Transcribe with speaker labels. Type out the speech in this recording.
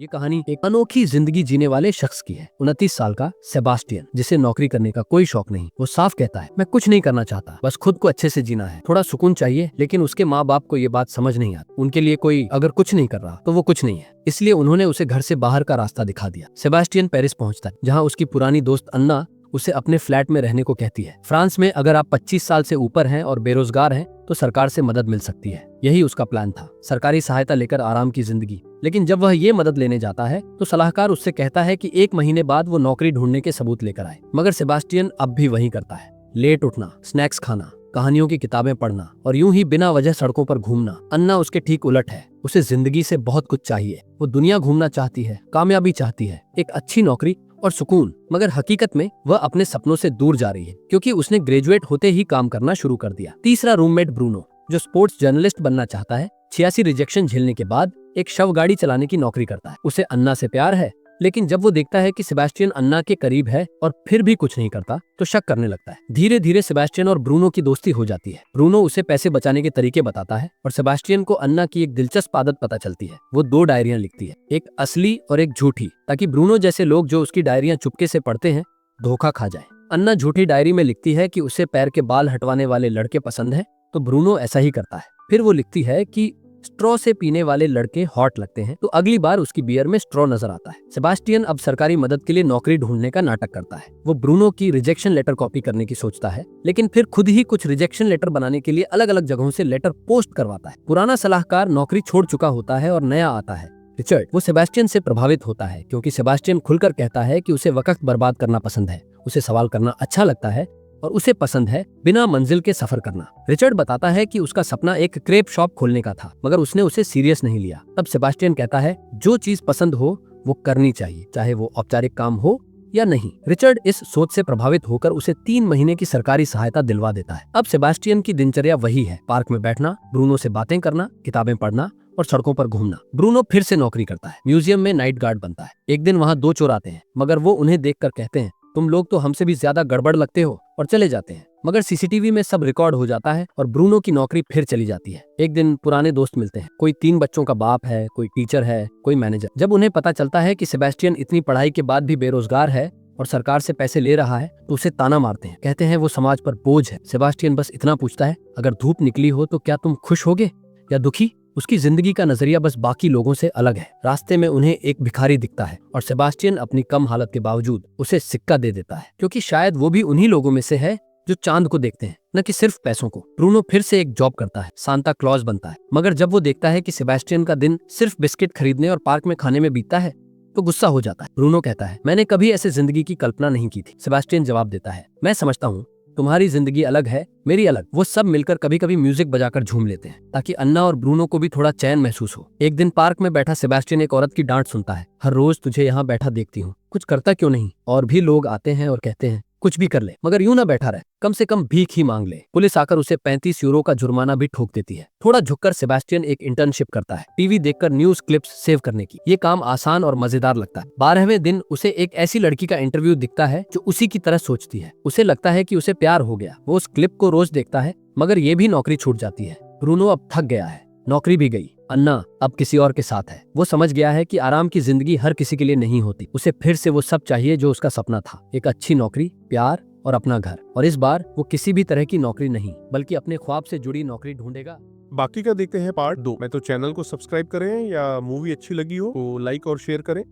Speaker 1: ये कहानी एक अनोखी जिंदगी जीने वाले शख्स की है। 29 साल का सेबास्टियन, जिसे नौकरी करने का कोई शौक नहीं। वो साफ कहता है, मैं कुछ नहीं करना चाहता, बस खुद को अच्छे से जीना है, थोड़ा सुकून चाहिए। लेकिन उसके माँ बाप को ये बात समझ नहीं आती। उनके लिए कोई अगर कुछ नहीं कर रहा तो वो कुछ नहीं है, इसलिए उन्होंने उसे घर से बाहर का रास्ता दिखा दिया। सेबास्टियन पेरिस पहुंचता है, जहाँ उसकी पुरानी दोस्त अन्ना उसे अपने फ्लैट में रहने को कहती है। फ्रांस में अगर आप 25 साल से ऊपर हैं और बेरोजगार हैं तो सरकार से मदद मिल सकती है। यही उसका प्लान था, सरकारी सहायता लेकर आराम की जिंदगी। लेकिन जब वह ये मदद लेने जाता है तो सलाहकार उससे कहता है कि 1 महीने बाद वो नौकरी ढूंढने के सबूत लेकर आए। मगर सेबास्टियन अब भी वही करता है, लेट उठना, स्नैक्स खाना, कहानियों की किताबें पढ़ना और यूं ही बिना वजह सड़कों पर घूमना। अन्ना उसके ठीक उलट है। उसे जिंदगी से बहुत कुछ चाहिए। वो दुनिया घूमना चाहती है, कामयाबी चाहती है, एक अच्छी नौकरी और सुकून। मगर हकीकत में वह अपने सपनों से दूर जा रही है, क्योंकि उसने ग्रेजुएट होते ही काम करना शुरू कर दिया। तीसरा रूममेट ब्रूनो, जो स्पोर्ट्स जर्नलिस्ट बनना चाहता है, 86 रिजेक्शन झेलने के बाद एक शव गाड़ी चलाने की नौकरी करता है। उसे अन्ना से प्यार है, लेकिन जब वो देखता है कि सेबास्टियन अन्ना के करीब है और फिर भी कुछ नहीं करता तो शक करने लगता है। धीरे धीरे सेबास्टियन और ब्रूनो की दोस्ती हो जाती है। ब्रूनो उसे पैसे बचाने के तरीके बताता है और सेबास्टियन को अन्ना की एक दिलचस्प आदत पता चलती है। वो 2 डायरियां लिखती है, एक असली और एक झूठी, ताकि ब्रूनो जैसे लोग जो उसकी डायरियां चुपके से पढ़ते हैं धोखा खा जाए। अन्ना झूठी डायरी में लिखती है कि उसे पैर के बाल हटवाने वाले लड़के पसंद है, तो ब्रूनो ऐसा ही करता है। फिर वो लिखती है कि स्ट्रॉ से पीने वाले लड़के हॉट लगते हैं, तो अगली बार उसकी बियर में स्ट्रॉ नजर आता है। सेबास्टियन अब सरकारी मदद के लिए नौकरी ढूंढने का नाटक करता है। वो ब्रूनो की रिजेक्शन लेटर कॉपी करने की सोचता है, लेकिन फिर खुद ही कुछ रिजेक्शन लेटर बनाने के लिए अलग अलग जगहों से लेटर पोस्ट करवाता है। पुराना सलाहकार नौकरी छोड़ चुका होता है और नया आता है, रिचर्ड। वो सेबास्टियन से प्रभावित होता है, क्योंकि सेबास्टियन खुलकर कहता है कि उसे वक्त बर्बाद करना पसंद है, उसे सवाल करना अच्छा लगता है और उसे पसंद है बिना मंजिल के सफर करना। रिचर्ड बताता है कि उसका सपना एक क्रेप शॉप खोलने का था, मगर उसने उसे सीरियस नहीं लिया। तब सेबास्टियन कहता है, जो चीज पसंद हो वो करनी चाहिए, चाहे वो औपचारिक काम हो या नहीं। रिचर्ड इस सोच से प्रभावित होकर उसे 3 महीने की सरकारी सहायता दिलवा देता है। अब सेबास्टियन की दिनचर्या वही है, पार्क में बैठना, ब्रूनो से बातें करना, किताबें पढ़ना और सड़कों पर घूमना। ब्रूनो फिर से नौकरी करता है, म्यूजियम में नाइट गार्ड बनता है। एक दिन वहाँ 2 चोर आते हैं, मगर वो उन्हें देखकर कहते हैं, तुम लोग तो हमसे भी ज्यादा गड़बड़ लगते हो, और चले जाते हैं। मगर सीसीटीवी में सब रिकॉर्ड हो जाता है और ब्रूनो की नौकरी फिर चली जाती है। एक दिन पुराने दोस्त मिलते हैं, कोई 3 बच्चों का बाप है, कोई टीचर है, कोई मैनेजर। जब उन्हें पता चलता है कि सेबास्टियन इतनी पढ़ाई के बाद भी बेरोजगार है और सरकार से पैसे ले रहा है, तो उसे ताना मारते हैं, कहते हैं वो समाज पर बोझ है। सेबास्टियन बस इतना पूछता है, अगर धूप निकली हो तो क्या तुम खुश होगे या दुखी? उसकी जिंदगी का नजरिया बस बाकी लोगों से अलग है। रास्ते में उन्हें एक भिखारी दिखता है और सेबास्टियन अपनी कम हालत के बावजूद उसे सिक्का दे देता है, क्योंकि शायद वो भी उन्हीं लोगों में से है जो चांद को देखते हैं, न कि सिर्फ पैसों को। ब्रूनो फिर से एक जॉब करता है, सांता क्लॉज बनता है। मगर जब वो देखता है कि सेबास्टियन का दिन सिर्फ बिस्किट खरीदने और पार्क में खाने में बीतता है तो गुस्सा हो जाता है। ब्रूनो कहता है, मैंने कभी ऐसे जिंदगी की कल्पना नहीं की थी। सेबास्टियन जवाब देता है, मैं समझता हूँ, तुम्हारी जिंदगी अलग है, मेरी अलग। वो सब मिलकर कभी कभी म्यूजिक बजाकर झूम लेते हैं, ताकि अन्ना और ब्रूनो को भी थोड़ा चैन महसूस हो। एक दिन पार्क में बैठा सेबास्टियन एक औरत की डांट सुनता है, हर रोज तुझे यहाँ बैठा देखती हूँ, कुछ करता क्यों नहीं? और भी लोग आते हैं और कहते हैं, कुछ भी कर ले, मगर यूं ना बैठा रहे, कम से कम भीख ही मांग ले। पुलिस आकर उसे 35 यूरो का जुर्माना भी ठोक देती है। थोड़ा झुककर सेबास्टियन एक इंटर्नशिप करता है, टीवी देखकर न्यूज क्लिप्स सेव करने की। ये काम आसान और मजेदार लगता है। 12वें दिन उसे एक ऐसी लड़की का इंटरव्यू दिखता है जो उसी की तरह सोचती है। उसे लगता है कि उसे प्यार हो गया। वो उस क्लिप को रोज देखता है, मगर ये भी नौकरी छूट जाती है। ब्रूनो अब थक गया है, नौकरी भी गई। अन्ना अब किसी और के साथ है। वो समझ गया है कि आराम की जिंदगी हर किसी के लिए नहीं होती। उसे फिर से वो सब चाहिए जो उसका सपना था, एक अच्छी नौकरी, प्यार और अपना घर। और इस बार वो किसी भी तरह की नौकरी नहीं, बल्कि अपने ख्वाब से जुड़ी नौकरी ढूंढेगा।
Speaker 2: बाकी का देखते हैं पार्ट 2 में। तो चैनल को सब्सक्राइब करें, या मूवी अच्छी लगी हो तो लाइक और शेयर करें।